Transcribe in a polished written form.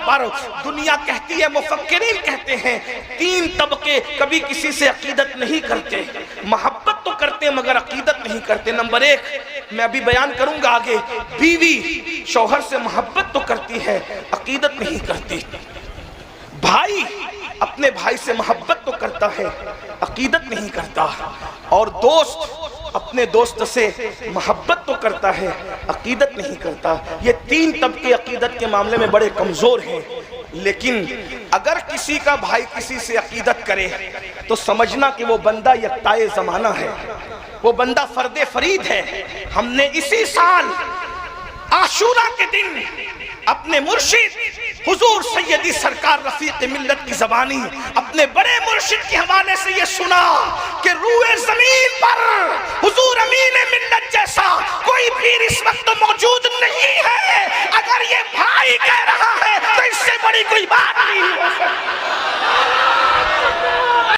पर दुनिया कहती है, मुफक्किरीन कहते हैं, 3 तबके कभी किसी से अकीदत नहीं करते। मोहब्बत तो करते मगर अकीदत नहीं करते। नंबर 1 मैं अभी बयान करूंगा आगे, बीवी शौहर से मोहब्बत तो करती है, अकीदत नहीं करती। भाई अपने भाई से मोहब्बत तो करता है, अकीदत नहीं करता। और दोस्त अपने दोस्त से मोहब्बत तो करता है, अकीदत नहीं करता। ये 3 तबके अकीदत के मामले में बड़े कमजोर हैं। लेकिन अगर किसी का भाई किसी से अकीदत करे तो समझना कि वो बंदा यक्ताए ज़माना है, वो बंदा फर्दे फरीद है। हमने इसी साल आशूरा के दिन अपने मुर्शिद हुजूर सैयदी सरकार रफीक मिल्लत की ज़बानी अपने बड़े मुर्शिद के हवाले से ये सुना कि रूए ज़मीन पर हुजूर अमीन मिल्लत जैसा कोई पीर इस वक्त मौजूद नहीं है। अगर ये भाई कह रहा है तो इससे बड़ी कोई बात नहीं है।